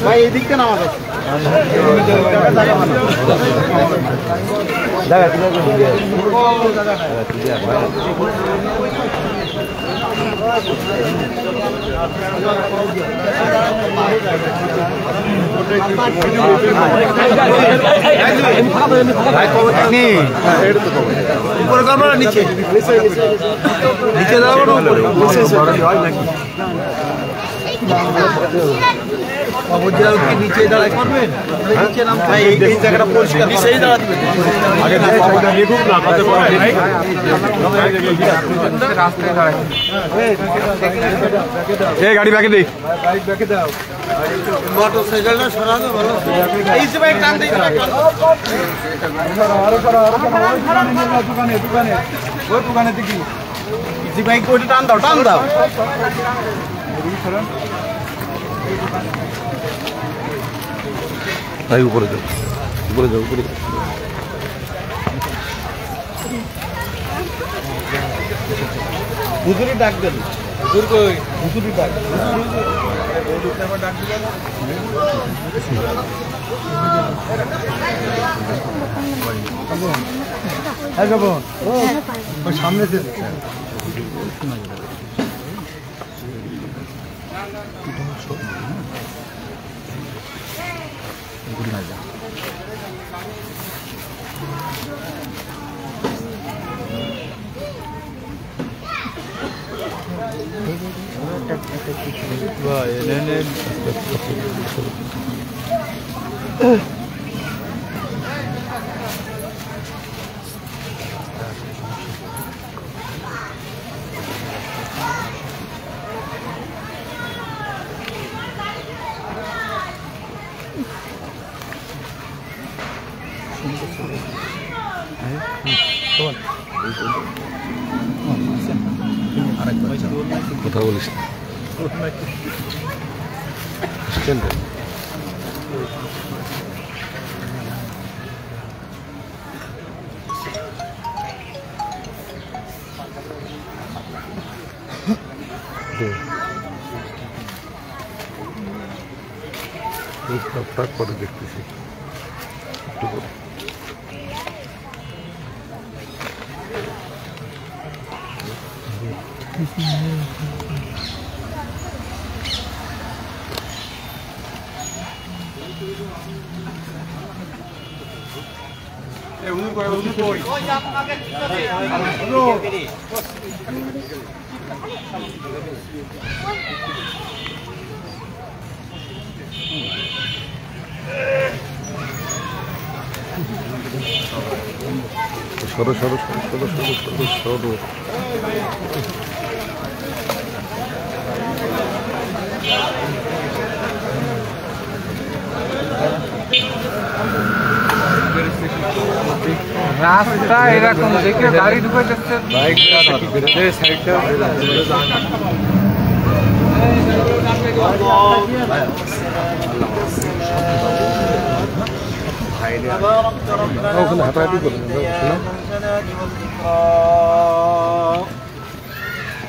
ভাই এদিকটা নামা যাচ্ছে নিচে নিচে যাবো কি নিচে দাঁড়ায় করবেন নিচে নাম এই জায়গাটা পরিষ্কার নিচেই দাঁড়াতে রাস্তায় দাঁড়ায় গাড়ি ব্যাকে দিই ব্যাকে দাও মোটর সাইকেলটা সরানো ভালো এই যে ভাই টান দিই দোকানে দোকানে ওই দোকানে দেখি ইজি বাইক ওইটা টান দাও ভাই উপরে যাও উপরে যাও উপরে হুজুরি ডাক দেন হুজুর কই হুজুরি ডাক ডাক দিবেন হ্যাঁ যাব ও সামনে যে কথা বলিস পরে দেখতেছি সরো সরো সরো সরো সরো সরো সরো রাস্তা এরকম দেখে গাড়ি ঢুকে যাচ্ছে ওখানে হাঁটাহাঁটি করুন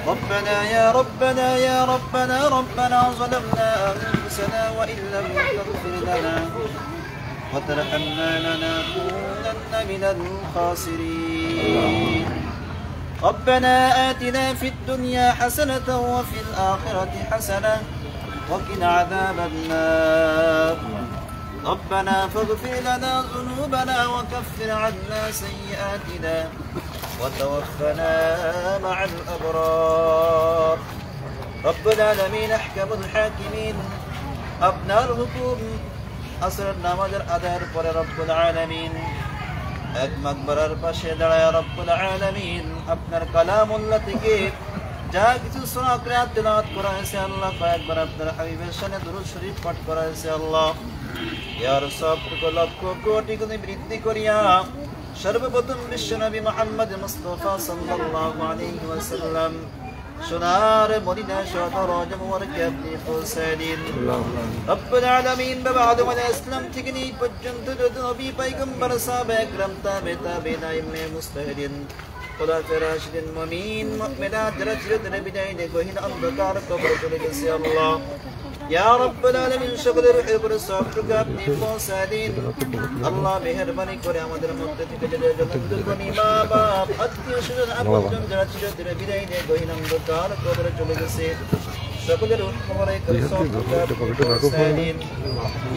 ربنا يا ربنا يا ربنا ربنا ظلمنا أنفسنا وإن لم تغفر لنا وترحمنا لنكونن من الخاسرين ربنا آتنا في الدنيا حسنة وفي الآخرة حسنة وقنا عذاب النار ربنا فاغفر لنا ذنوبنا وكفر عنا سيئاتنا وتوفنا مع الأبرار رب العالمين أحكم الحاكمين أبنى الحكم أسر النماذج أدار پر رب العالمين এক মাকবরার পাশে দাঁড়ায় রব্বুল আলামিন আপনার কালামুল্লাহ থেকে যা কিছু সূরা কিরাত তেলাওয়াত করা হয়েছে আল্লাহ কয়েকবার আপনার হাবিবের শানে দুরূদ শরীফ পাঠ করা হয়েছে আল্লাহ ইয়ার সবটুকু লক্ষ কোটি গুণে বৃদ্ধি করিয়া সর্বপ্রথম বিশ্বনবী মুহাম্মদ মুস্তাফা সাল্লাল্লাহু আলাইহি ওয়াসাল্লাম সোনার মদিনা শহর মুবারকে আপনি পৌঁছায় দিন রব্বুল আলামিন। বাদ ওয়া ইসলাম থেকে এই পর্যন্ত যত নবী পয়গম্বর সাহাবা একরাম তাবেঈন আইম্মে মুজতাহিদিন খোলাফায়ে রাশিদিন মুমিন মুমিনাত যারা চিরতরে বিদায় নিয়ে গহীন অন্ধকার কবরে চলে গেছে আল্লাহ ইয়া রব্বুল আলামিন সকলের উপরে সবটুকু আপনি পৌঁছায় দিন আল্লাহ মেহেরবানি করে আমাদের মধ্যে থেকে যাদের জনগণ মা বাপ আত্মীয় স্বজন আপনজন যারা চিরতরে বিদায় নিয়ে গহীন অন্ধকার কবরে চলে গেছে সকলের উপরে সবটুকু আপনি পৌঁছায় দিন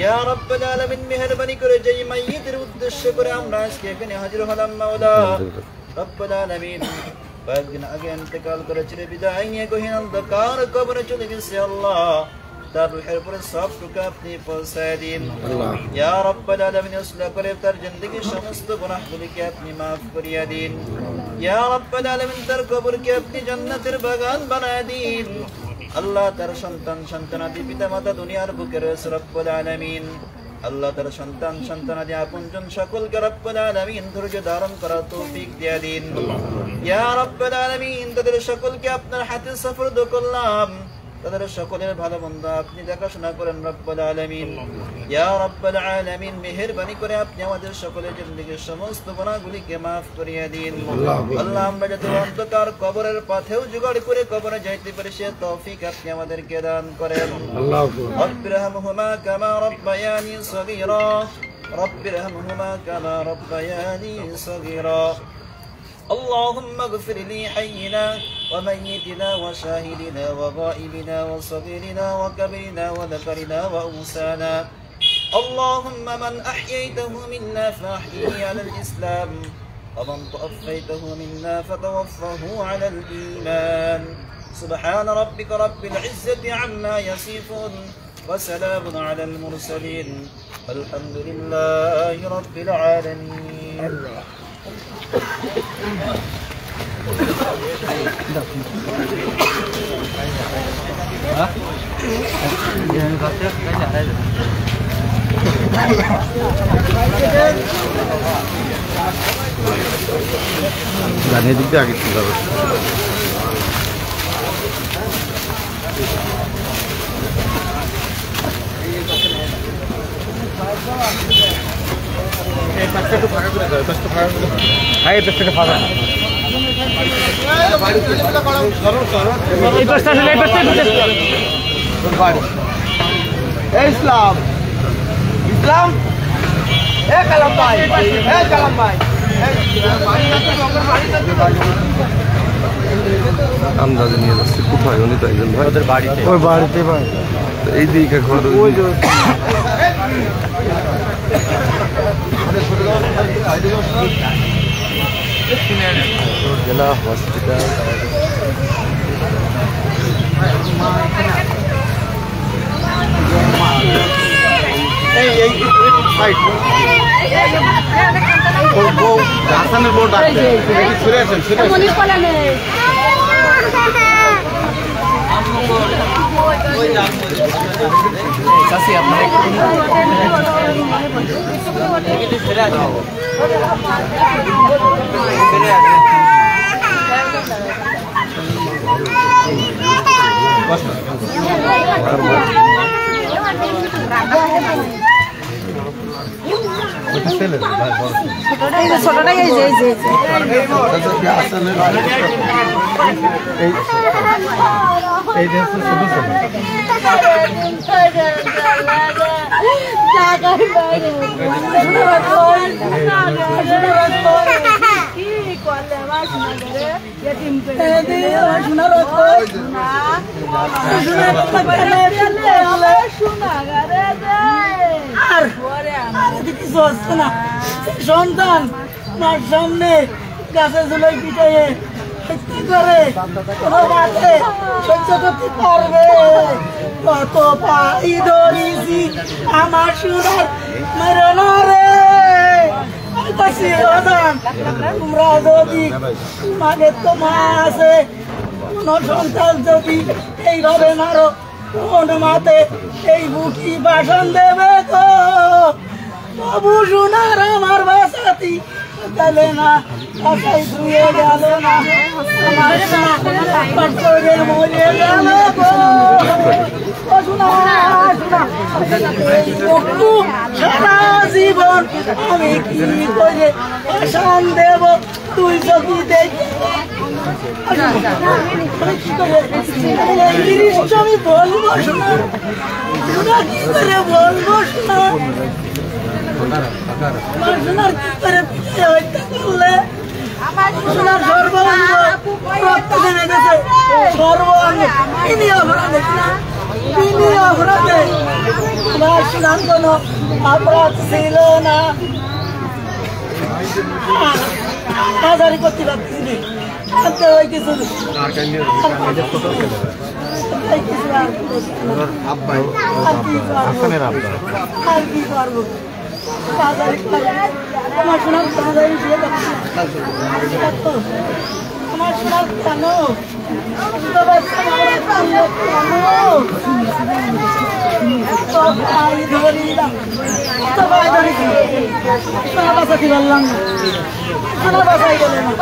ইয়া রব্বুল আলামিন মেহেরবানি করে যেই মাইয়িতের উদ্দেশ্য করে আমরা আজকে এখানে হাজির হলাম মাওলা রব্বুল আলামিন কয়েকদিন আগে ইন্তেকাল করে চিরে বিদায় নিয়ে গহীন অন্ধকার কবরে চলে গেছে আল্লাহ তার রূহের উপরে সবটুকু আপনি পৌঁছায় দিন ইয়া রব্বুল আলামিন ইসলাম করে তার জিন্দেগীর সমস্ত গুনাহগুলিকে আপনি মাফ করিয়া দিন ইয়া রব্বুল আলামিন তার কবরকে আপনি জান্নাতের বাগান বানায় দিন আল্লাহ তার সন্তানাদি পিতা মাতা দুনিয়ার বুকে রয়েছে রব্বুল আলামিন আল্লাহ তার সন্তানাদি আপনজন সকলকে রব্বুল আলামিন ধৈর্য ধারণ করার তৌফিক দিয়া দিন ইয়া রব্বুল আলামিন তাদের সকলকে আপনার হাতে সুপর্দ করলাম তাদের সকলের ভালো মন্দ আপনি দেখাশোনা করেন রব্বুল আলামিন ইয়া রব্বুল আলামিন মেহেরবানি করে আপনি আমাদের সকলের জিন্দেগীর সমস্ত গুনাহগুলিকে মাফ করিয়ে দিন আল্লাহ আমরা যাতে অন্ধকার কবরের পথেও জোগাড় করে কবরে যাইতে পারি সে তৌফিক আপনি আমাদেরকে দান করেন রব্বিরহামহুমা কামা রব্বায়ানি সগীরা রব্বিরহামহুমা কামা রব্বায়ানি সগীরা اللهم اغفر لي حينا وميتنا وشاهدنا وغائبنا وصغيرنا وكبرنا وذكرنا وأنثانا اللهم من أحييته منا فأحيه على الإسلام ومن توفيته منا فتوفه على الإيمان سبحان ربك رب العزة عما يصفون وسلام على المرسلين والحمد لله رب العالمين জানিয়ে দিতে আগে চলে যাবে ইসলাম ইসলাম এ কালাম ভাই আন্দাজে নিয়ে যাচ্ছে কোথায় উনি তো একজন ভাই ওদের বাড়িতে ওই বাড়িতে ভাই এই দিকে ঘর ওই জেলা হসপিটাল হাসানের বউ ডাকছে ছুড়ে আছেন সন্তান মার সামনে গাছে ঝুলাই পিটাইয়ে করে কোনো বাতে সহ্য করতে পারবে কত পাই ধরিছি আমার সুরার মেরে না রে তোমরা যদি তোমাদের তো মা আছে কোন সন্তান যদি এইভাবে মারো কোন মাতে এই বুকি বাসন দেবে তো তবু সোনার আমার বাসাতি গেলে না আশাই ধুয়ে গেল না আমার পাথরে মরে গেল গো ও সোনা সোনা একটু সারা জীবন আমি কি করে শান দেব তুই যদি দেখি আমি বলবো শোনা শোনা কি করে বলবো শোনা শোনার কি করে হত্যা করলে শোনার সর্বাঙ্গ রক্ত জেনে গেছে সর্বাঙ্গ ইনি অপরাধে ইনি অপরাধে আমার শোনার কোনো অপরাধ ছিল না হাজারি করতে পারছি না আনতে হয় কিছু আর কি পারবো আমার শোনার হাজারি দিয়ে আমার শোনার কেন বাঁচাতে পারলাম না সোনা বাঁচাই গেল না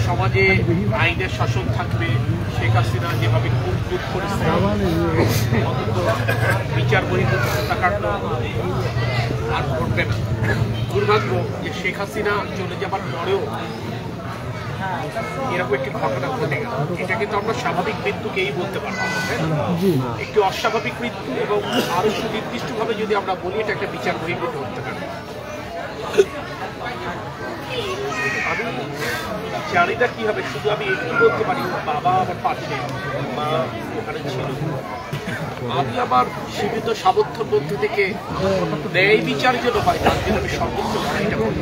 সমাজে আইনের শাসন থাকবে, শেখ হাসিনা যেভাবে কুটকুট করেছে বিচার বহির্ভূত হত্যাকাণ্ড আর ঘটবে না। দুর্ভাগ্য যে শেখ হাসিনা চলে যাবার পরেও এরকম একটি ঘটনা ঘটে গেল। এটা কিন্তু আমরা স্বাভাবিক মৃত্যুকেই বলতে পারবো, একটি অস্বাভাবিক মৃত্যু, এবং আরো সুনির্দিষ্টভাবে যদি আমরা বলি এটা একটা বিচার বহির্ভূত হত্যাকাণ্ড। আমি জানি না কি হবে, শুধু আমি একটু বলতে পারি বাবা আমার পাশে, মা ওখানে ছিল। আমি আমার সীমিত সামর্থ্যের মধ্যে থেকে ন্যায় বিচার যেন হয় তার জন্য আমি সর্বোচ্চ লড়াইটা করব।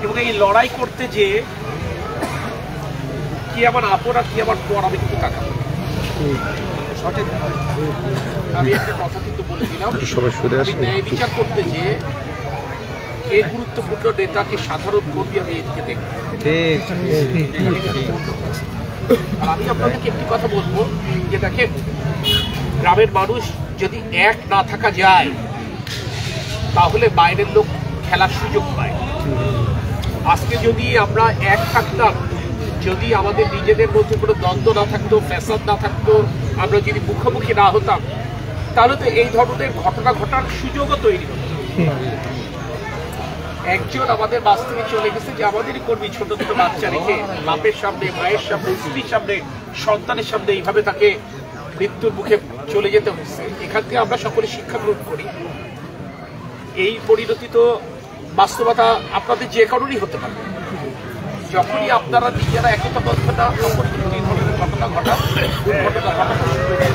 এবং এই লড়াই করতে যে কি আমার আপন আর কি আমার পর আমি কিন্তু তাকাবো। আমি একটা কথা কিন্তু বলে দিলাম, ন্যায় বিচার করতে যে এই গুরুত্বপূর্ণ নেতাকে সাধারণ কর্মী আমি এদিকে দেখব। আর আমি আপনাদেরকে একটি কথা বলবো যে দেখেন, গ্রামের মানুষ যদি এক না থাকা যায় তাহলে বাইরের লোক খেলার সুযোগ পায়। আজকে যদি আমরা এক থাকতাম, যদি আমাদের নিজেদের মধ্যে কোনো দ্বন্দ্ব না থাকতো, ফ্যাসাদ না থাকতো, আমরা যদি মুখোমুখি না হতাম, তাহলে তো এই ধরনের ঘটনা ঘটার সুযোগও তৈরি হতো। একজন আমাদের বাস থেকে চলে গেছে যে আমাদেরই কর্মী, ছোট ছোট বাচ্চা রেখে বাপের সামনে, মায়ের সামনে, স্ত্রীর সামনে, সন্তানের সামনে এইভাবে তাকে মৃত্যুর মুখে চলে যেতে হচ্ছে। এখান থেকে আমরা সকলে শিক্ষা গ্রহণ করি। এই পরিণতি তো বাস্তবতা আপনাদের যে কারণেই হতে পারে। যখনই আপনারা নিজেরা একতাবদ্ধ না, তখন কিন্তু এই ধরনের ঘটনা ঘটার দুর্ঘটনা ঘটানো শুরু হয়ে যায়।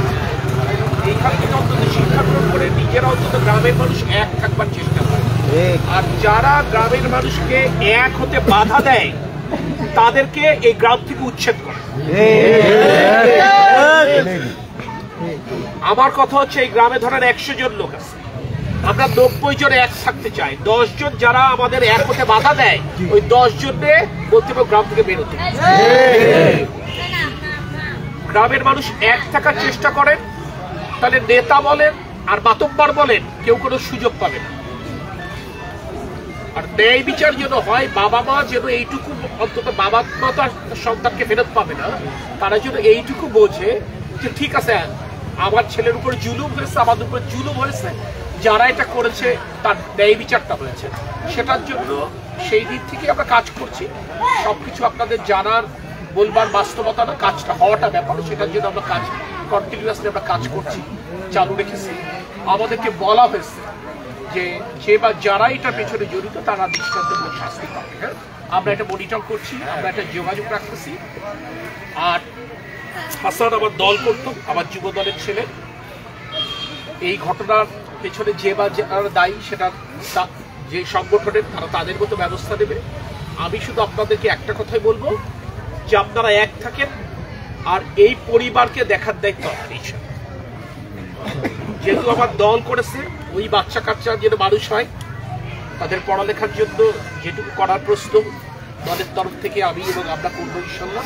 এইখান থেকে অন্তত শিক্ষা গ্রহণ করে নিজেরা অন্তত গ্রামের মানুষ এক থাকবার চেষ্টা করে। আর যারা গ্রামের মানুষকে এক হতে বাধা দেয় তাদেরকে এই গ্রাম থেকে উচ্ছেদ করে। আমার কথা হচ্ছে, এই গ্রামে ধরেন 100 জন লোক আছে, আমরা 90 জন এক থাকতে চাই। 10 জন যারা আমাদের এক হতে বাধা দেয়, ওই 10 জনে বলতে হবে গ্রাম থেকে বেরোতে। গ্রামের মানুষ এক থাকার চেষ্টা করেন, তাহলে নেতা বলেন আর মাতব্বর বলেন কেউ কোনো সুযোগ পাবে না। আর ন্যায় বিচার যেন হয়, বাবা মা যেন এইটুকু, অন্তত বাবা মা তো সন্তানকে ফেরত পাবে না, তারা যেন এইটুকু বোঝে যে ঠিক আছে আমার ছেলের উপর জুলুম হয়েছে, আমাদের উপর জুলুম হয়েছে, যারা এটা করেছে তার ন্যায় বিচারটা হয়েছে। সেটার জন্য সেই দিক থেকে আমরা কাজ করছি। সবকিছু আপনাদের জানার, বলবার বাস্তবতা না, কাজটা হওয়াটা ব্যাপার, সেটার জন্য আমরা কাজ কন্টিনিউয়াসলি আমরা কাজ করছি, চালু রেখেছি। আমাদেরকে বলা হয়েছে যে বা যারা এটা পেছনে জড়িত তারা দৃষ্টান্তমূলক শাস্তি পাবে। হ্যাঁ, আমরা এটা মনিটর করছি, আমরা এটা যোগাযোগ রাখতেছি। আর হাসান আমার দল করত, আমার যুব দলের ছেলে। এই ঘটনার পেছনে যে বা যারা দায়ী, সেটা যে সংগঠনের, তারা তাদের মতো ব্যবস্থা নেবে। আমি শুধু আপনাদেরকে একটা কথাই বলবো যে আপনারা এক থাকেন, আর এই পরিবারকে দেখার দায়িত্ব আপনার। যেহেতু আমার দল করেছে, ওই বাচ্চা কাচ্চা যেন মানুষ হয়, তাদের পড়ালেখার জন্য যেটুকু করার প্রশ্ন দলের তরফ থেকে আমি এবং আমরা করবো ইনশাল্লাহ।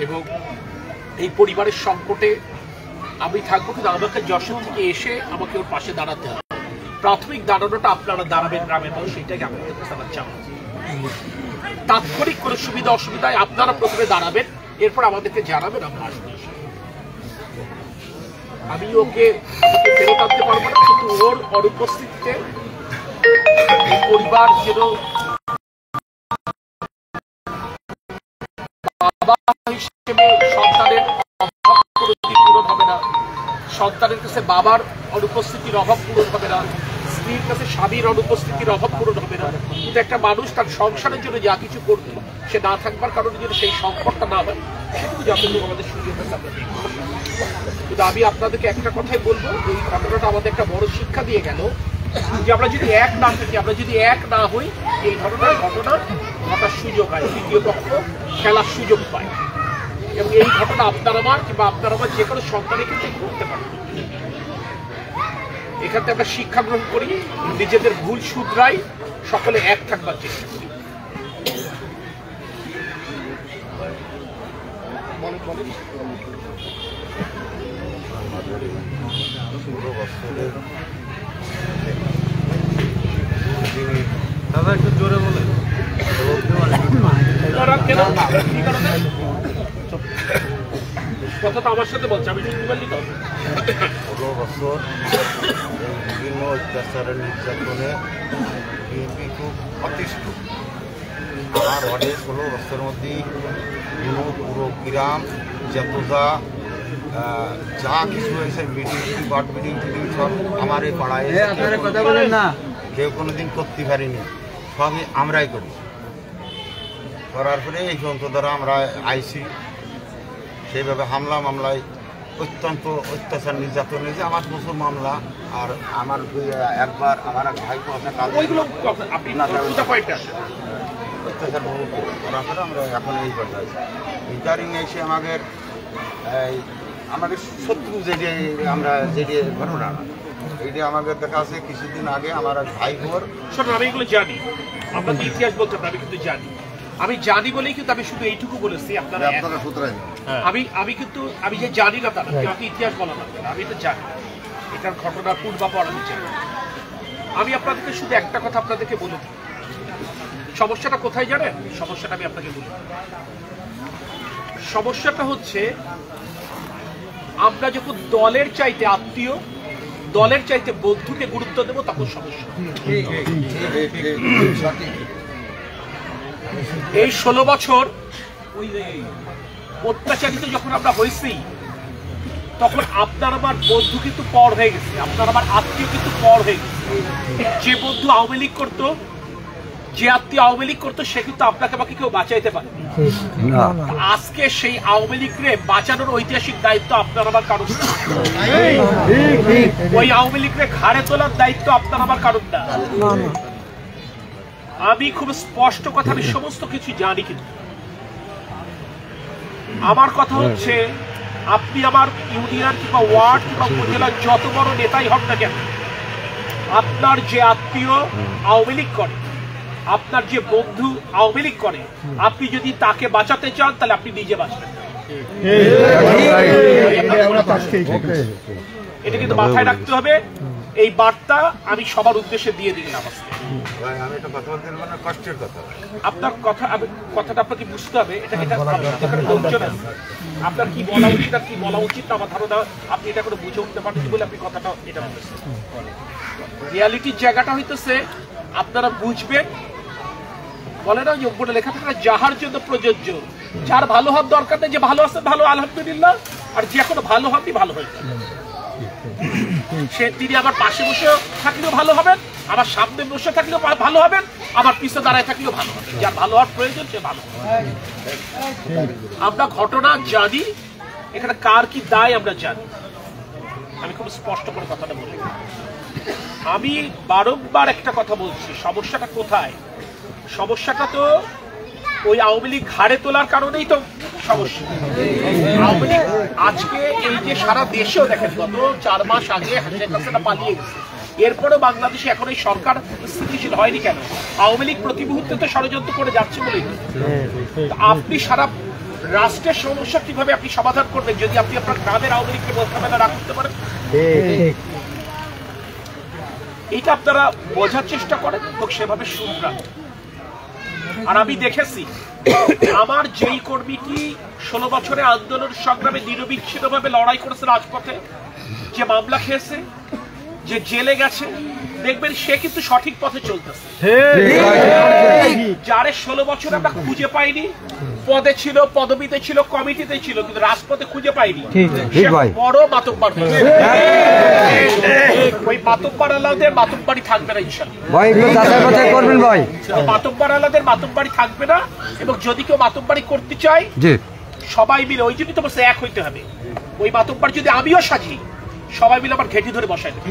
এবং এই পরিবারের সংকটে আমি থাকবো, কিন্তু আমাকে যশোর থেকে এসে আমাকে ওর পাশে দাঁড়াতে হবে। প্রাথমিক দাঁড়ানোটা আপনারা দাঁড়াবেন, গ্রামের মানুষ, সেইটাকে আপনাদের কাছে আমার চাওয়া। তাৎক্ষণিক কোনো সুবিধা অসুবিধায় আপনারা প্রথমে দাঁড়াবেন, এরপর আমাদেরকে জানাবেন, আমরা আসবো। আমি ওকে ফেরত আনতে পারবো না, কিন্তু ওর অনুপস্থিতিতে পরিবার যেন বাবা হিসেবে সন্তানের অভাব পূরণ হবে না, সন্তানের কাছে বাবার অনুপস্থিতির অভাব পূরণ হবে না, স্ত্রীর কাছে স্বামীর অনুপস্থিতির অভাব পূরণ হবে না। কিন্তু একটা মানুষ তার সংসারের জন্য যা কিছু করবে, সে না থাকবার কারণে যদি সেই সংকটটা না হয়, সেটুকু যতটুকু আমাদের সুযোগ আছে আমরা। কিন্তু আমি আপনাদেরকে একটা কথাই বলবো, এই ঘটনাটা আমাদের একটা বড় শিক্ষা দিয়ে গেল যে আমরা যদি এক না থাকি, আমরা যদি এক না হই, এই ধরনের ঘটনা ঘটার সুযোগ হয়, তৃতীয় পক্ষ খেলার সুযোগ পায়। এবং এই ঘটনা আপনার আমার কিংবা আপনার আমার যে কোনো সন্তানের ক্ষেত্রে ঘটতে পারে। এখান থেকে আমরা শিক্ষা গ্রহণ করি, নিজেদের ভুল শুধরাই, সকলে এক থাকবার চেষ্টা করি। দাদা একটু জোরে বলে। কথাটা আমার সাথে বলছে, আমি শুনতে পারলি তো। 16 বছর বিভিন্ন অত্যাচারের নির্যাতনে বিএনপি খুব অতিষ্ঠ। আমার ওয়ার্ডে 16 বছরের মধ্যে পুরো গ্রাম যা কিছু হয়েছে, মিটিং, ওয়ার্ড মিটিং সব আমার এই পাড়ায় কথা বলেন না, কেউ কোনোদিন করতে পারিনি, সবই আমরাই করি। করার পরে এই যন্ত্র দ্বারা আমরা আইসি, সেইভাবে হামলা মামলায় অত্যন্ত অত্যাচার নির্যাতন হয়েছে। আমার প্রচুর মামলা। আর আমার একবার আমার এক ভাই অত্যাচার বহু করার পরে আমরা এখন এই পর্যায়ে ইন্টারিং এসে আমাদের শত্রু যেটি আমরা যেটি ঘটনা এইটি আমাদের দেখা আছে কিছুদিন আগে আমার এক ভাই বোর। শোনো, আমি এগুলো জানি, আমরা তো ইতিহাস বলতে পারি, আমি কিন্তু জানি, আমি জানি বলেই কিন্তু আমি শুধু এইটুকু বলেছি আপনারা আমি কিন্তু আমি যে জানি না তারা আমাকে ইতিহাস বলা লাগবে না, আমি তো জানি এটার ঘটনা পূর্বাপর আমি জানি। আমি আপনাদেরকে শুধু একটা কথা আপনাদেরকে বলে দিই, সমস্যাটা কোথায় জানেন? সমস্যাটা আমি আপনাকে বলি, সমস্যাটা হচ্ছে আমরা যখন দলের চাইতে আত্মীয়, দলের চাইতে বন্ধুকে গুরুত্ব দেবো, তখন সমস্যা। এই 16 বছর অত্যাচারিত যখন আমরা হয়েছি, তখন আপনার আমার বন্ধু কিন্তু পর হয়ে গেছে, আপনার আমার আত্মীয় কিন্তু পর হয়ে গেছে। যে বন্ধু আওয়ামী লীগ করতো, যে আত্মীয় আওয়ামী লীগ করতো, সে কিন্তু আপনাকে আমাকে কেউ বাঁচাইতে পারে। আজকে সেই আওয়ামী লীগকে বাঁচানোর ঐতিহাসিক দায়িত্ব আপনার আমার কারণ, ওই আওয়ামী লীগকে ঘাড়ে তোলার দায়িত্ব আপনার আমার কারণ না। আমি খুব স্পষ্ট কথা, আমি সমস্ত কিছু জানি, কিন্তু আমার কথা হচ্ছে আপনি আমার ইউনিয়ন কিংবা ওয়ার্ড কিংবা উপজেলার যত বড় নেতাই হন না কেন, আপনার যে আত্মীয় আওয়ামী লীগ করে, আপনার যে বন্ধু আওয়ামী লীগ করে, আপনি যদি তাকে বাঁচাতে চান তাহলে আপনি নিজে বাঁচবেন। এটা কিন্তু মাথায় রাখতে হবে। এই বার্তা আমি সবার উদ্দেশ্যে দিয়ে দিলাম। আমি একটা কথা বলতে পারবো না, কষ্টের কথা। আপনার কথাটা আপনাকে বুঝতে হবে। এটা আপনার কি বলা উচিত আর কি বলা উচিত না, আমার ধারণা আপনি এটা করে বুঝে উঠতে পারেন বলে আপনি কথাটা এটা বলতেছেন। রিয়ালিটির জায়গাটা হইতেছে আপনারা বুঝবেন, বলে না যে উপরে লেখা থাকে যাহার জন্য প্রযোজ্য, যার ভালো হওয়ার দরকার নেই, যে ভালো আছে ভালো আলহামদুলিল্লাহ, আর যে এখনো ভালো হননি ভালো হয়ে যাবে। সে তিনি আমার পাশে বসে থাকলেও ভালো হবেন, আমার সামনে বসে থাকলেও ভালো হবেন, আমার পিছনে দাঁড়ায় থাকলেও ভালো হবে। যার ভালো হওয়ার প্রয়োজন সে ভালো হবে। আমরা ঘটনা জানি, এখানে কার কি দায় আমরা জানি। আমি খুব স্পষ্ট করে কথাটা বলি। আমি বারংবার একটা কথা বলছি, সমস্যাটা কোথায়? সমস্যাটা তো ওই আওয়ামী লীগ ঘাড়ে তোলার কারণেই তো সমস্যা। আওয়ামী লীগ আজকে এই যে সারা দেশেও দেখেন, গত 4 মাস আগে শেখ হাসিনা পালিয়ে গেছে, এরপরেও বাংলাদেশে এখন এই সরকার স্থিতিশীল হয়নি কেন? আওয়ামী লীগ প্রতি মুহূর্তে তো ষড়যন্ত্র করে যাচ্ছে বলেই। আপনি সারা রাষ্ট্রের সমস্যা কিভাবে আপনি সমাধান করবেন যদি আপনি আপনার গ্রামের আওয়ামী লীগকে মোকাবেলা না করতে পারেন? এইটা আপনারা বোঝার চেষ্টা করেন এবং সেভাবে শুনবেন। আর আমি দেখেছি আমার যেই কর্মীটি 16 বছরে আন্দোলন সংগ্রামে নিরবিচ্ছিন্নভাবে লড়াই করেছে রাজপথে, যে মামলা খেয়েছে, যে জেলে গেছে, দেখবেন সে কিন্তু সঠিক পথে চলতেছে। যারে 16 বছর আমরা খুঁজে পাইনি, পদে ছিল, পদবিতে ছিল, কমিটিতে ছিল, কিন্তু রাজপথে খুঁজে পাইনি, বড় মাতব্বর। ওই মাতব্বর আলাদের মাতব্বরি থাকবে না ইনশাআল্লাহ। মাতব্বর আলাদের মাতব্বরি থাকবে না, এবং যদি কেউ মাতব্বরি করতে চায় সবাই মিলে, ওই জন্যই তো বলছে এক হইতে হবে। ওই মাতব্বর যদি আমিও সাজি, সবাই মিলে আমার ঘেঁটি ধরে বসাই দেবে।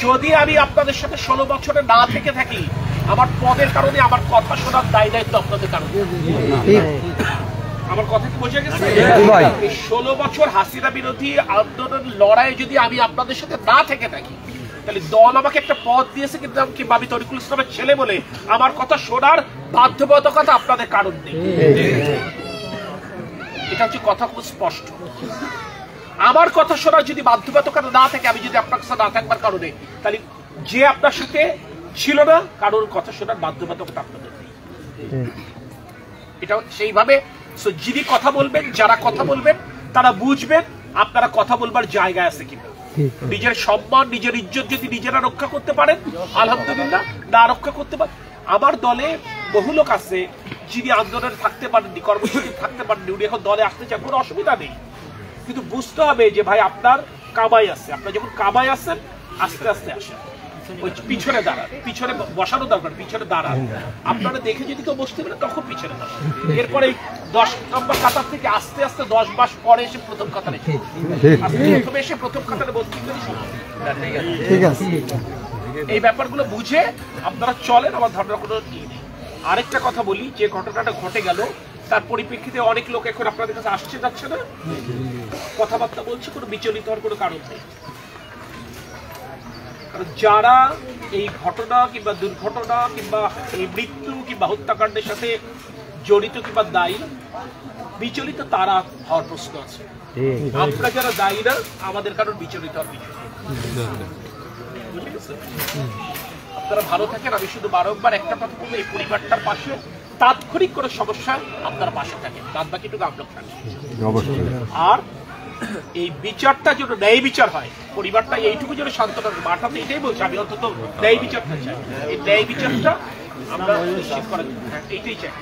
যদি আমি আপনাদের সাথে 16 বছরে না থেকে থাকি, আমার পদের কারণে আমার কথা শোনার দায় দায়িত্ব আপনাদের কারণে। আমার কথা কি বোঝা গেছে? 16 বছর হাসিনা বিরোধী আন্দোলন লড়াই যদি আমি আপনাদের সাথে না থেকে থাকি, তাহলে দল আমাকে একটা পদ দিয়েছে, কিন্তু আমি তরিকুল ইসলামের ছেলে বলে আমার কথা শোনার বাধ্যবাধকতা আপনাদের কারণ নেই। এটা হচ্ছে কথা খুব স্পষ্ট। আমার কথা শোনার যদি বাধ্যবাধকতা না থাকে, আমি যদি আপনার কাছে না থাকবার কারণে, তাহলে যে আপনার সাথে ছিল না, কারোর কথা শোনার বাধ্যবাধকতা আপনাদের নেই। এটা সেইভাবে যিনি কথা বলবেন, যারা কথা বলবেন, তারা বুঝবেন আপনারা কথা বলবার জায়গা আছে কিনা। নিজের সম্মান, নিজের ইজ্জত যদি নিজেরা রক্ষা করতে পারেন আলহামদুলিল্লাহ, না রক্ষা করতে পারেন। আমার দলে বহু লোক আছে যিনি আন্দোলনে থাকতে পারেননি, কর্মসূচি থাকতে পারেননি, উনি এখন দলে আসতে চান, কোনো অসুবিধা নেই। কিন্তু বুঝতে হবে যে ভাই আপনার কামাই আছে, আপনার যখন কামাই আছেন আস্তে আস্তে আসেন, ওই পিছনে দাঁড়ান, পিছনে বসানো দরকার, পিছনে দাঁড়ান। আপনারা দেখে যদি কেউ বসতে পারেন তখন পিছনে দাঁড়ান। এরপরে 10 নম্বর কাতার থেকে আস্তে আস্তে 10 মাস পরে এসে প্রথম কাতারে, প্রথমে এসে প্রথম কাতারে বসতে এই ব্যাপারগুলো বুঝে আপনারা চলেন। আমার ধারণা কোনো নেই। আরেকটা কথা বলি, যে ঘটনাটা ঘটে গেল তার পরিপ্রেক্ষিতে অনেক লোক এখন আপনাদের কাছে আসছে যাচ্ছে না, কথাবার্তা বলছে, কোনো বিচলিত হওয়ার কোনো কারণ নেই। কারণ যারা এই ঘটনা কিংবা দুর্ঘটনা কিংবা এই মৃত্যু কিংবা হত্যাকাণ্ডের সাথে জড়িত কিংবা দায়ী, বিচলিত তারা হওয়ার প্রশ্ন আছে। আমরা যারা দায়ী না, আমাদের কারণ বিচলিত হওয়ার বিষয়। আপনারা ভালো থাকেন। আমি শুধু বারংবার একটা কথা বলবো, এই পরিবারটার পাশে তাৎক্ষণিক কোনো সমস্যা আপনার পাশে থাকেন, বাদ বাকিটুকু আমরা থাকি। আর এই বিচারটা যেন ন্যায় বিচার হয়, পরিবারটা এইটুকু যেন সান্ত্বনা, মাঠাতে এটাই বলছি আমি, অন্তত ন্যায় বিচারটা চাই। এই ন্যায় বিচারটা আমরা নিশ্চিত করার এইটাই চাই।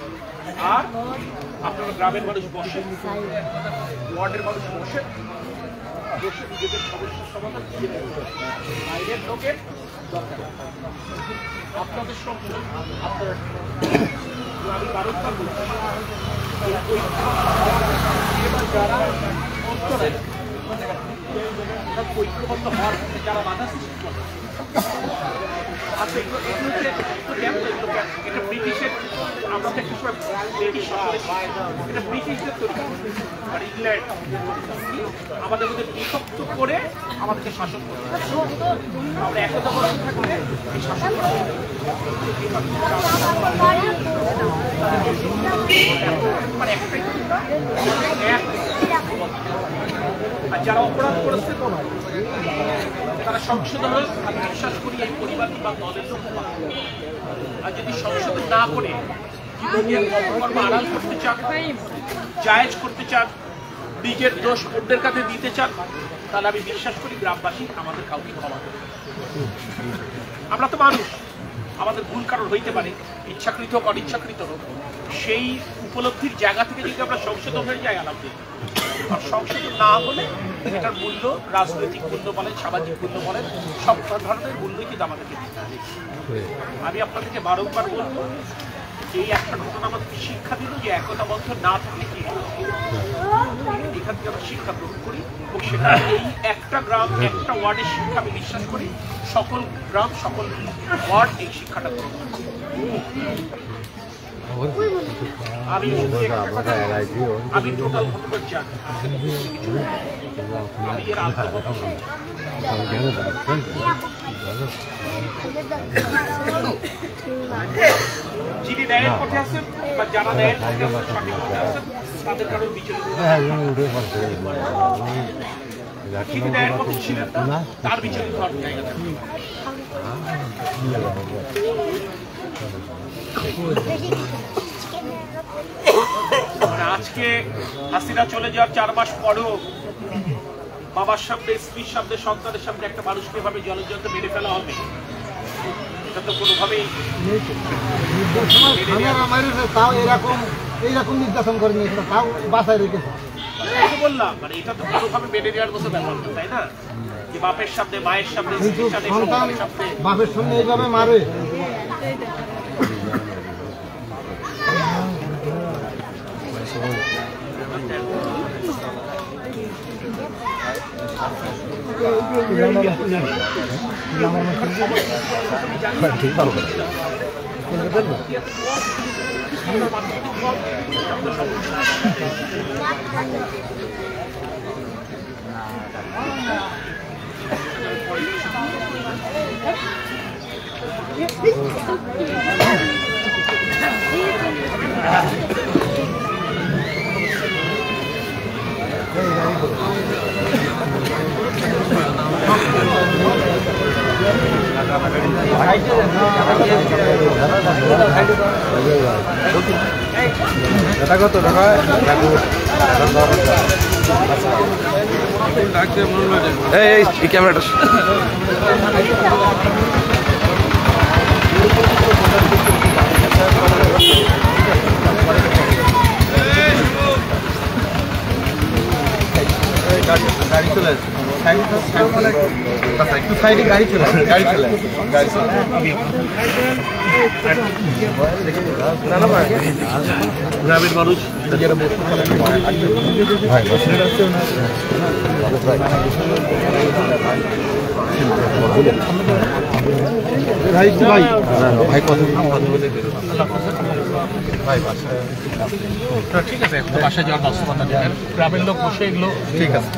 আর আপনারা গ্রামের মানুষ বসে, ওয়ার্ডের মানুষ বসে নিজেদের সমস্যার সমাধান, বাইরের লোকের দরকার আপনাদের সমস্যা আপনারা। আমি বারংবার বলছি, যারা ঐক্যবদ্ধ হওয়ার যারা বাধা সৃষ্টি করে, আচ্ছা এটা ব্রিটিশের, আমরা তো আমরা ব্রিটিশ শাসনের এটা ব্রিটিশদের তৈরি আর ইংল্যান্ড আমাদের মধ্যে বিভক্ত করে আমাদেরকে শাসন করতে আমরা একতা বন্ধ থাকলে এই শাসন করা মানে একটাই আর যারা অপরাধ করেছে তারা সংশোধন হোক। আমি বিশ্বাস করি এই পরিবার বা দলের লোক, আর যদি সংশোধন না করে জীবনের কর্ম আড়াল করতে চান, জায়েজ করতে চান, নিজের দোষ অন্যের কাছে দিতে চান, তাহলে আমি বিশ্বাস করি গ্রামবাসী আমাদের কাউকে ক্ষমা করবে। আমরা তো মানুষ, আমাদের ভুল কারণ হইতে পারে, ইচ্ছাকৃত হোক অনিচ্ছাকৃত হোক। সেই উপলব্ধির জায়গা থেকে যদি আমরা সংশোধন হয়ে যাই আলহামদুলিল্লাহ। আর সংশোধন না হলে এটার মূল্য রাজনৈতিক মূল্য বলেন, সামাজিক মূল্য বলেন, সব ধরনের মূল্যই কিন্তু আমাদেরকে দিতে হবে। আমি আপনাদেরকে বারংবার বলবো, এই একটা ঘটনা আমাদের শিক্ষা দিল যে একতাবদ্ধ না থাকলে কি এখান থেকে আমরা শিক্ষা গ্রহণ করি এবং সেটা এই একটা গ্রাম একটা ওয়ার্ডের শিক্ষা আমি বিশ্বাস করি সকল গ্রাম সকল ওয়ার্ড এই শিক্ষাটা গ্রহণ করি। আমি টোটাল ঘটনা জানি, আমি এর আত্মপক্ষ যিনি ন্যায়ের পথে আছেন বা যারা ন্যায়ের পথে আছেন, সঠিক পথে আছেন, তাদের কারণ বিচলিত যিনি ন্যায়ের পথে ছিলেন না তার বিচলিত হওয়ার জায়গা থাকে। মানে আজকে হাসিনা চলে যাওয়ার 4 মাস পরেও বাবার সামনে, স্ত্রীর সামনে, সন্তানের সামনে একটা মানুষকে এভাবে জলজন্ত মেরে ফেলা হবে, এটা তো কোনোভাবেই তাও এইরকম নির্যাতন করে নিয়েছিল, তাও বাসায় রেখেছে। বললাম মানে এটা তো কোনোভাবে মেনে নেওয়ার মতো ব্যাপার না, তাই না? যে বাপের সামনে, মায়ের সামনে, স্ত্রীর সামনে, সন্তানের সামনে বাপের সামনে এইভাবে মারে। কত টাকা এই ক্যামেরাটা গাড়ি চলে আসছে, একটু সাইডে গাড়ি চলে আসছে, গাড়ি চলে আসছে, গাড়ি চলে গ্রামের মানুষ ভাই ভাই ভাই ভাই কত ভাই ঠিক আছে, বাসায় যাওয়ার বাস্তবতা গ্রামের লোক বসে এগুলো ঠিক আছে।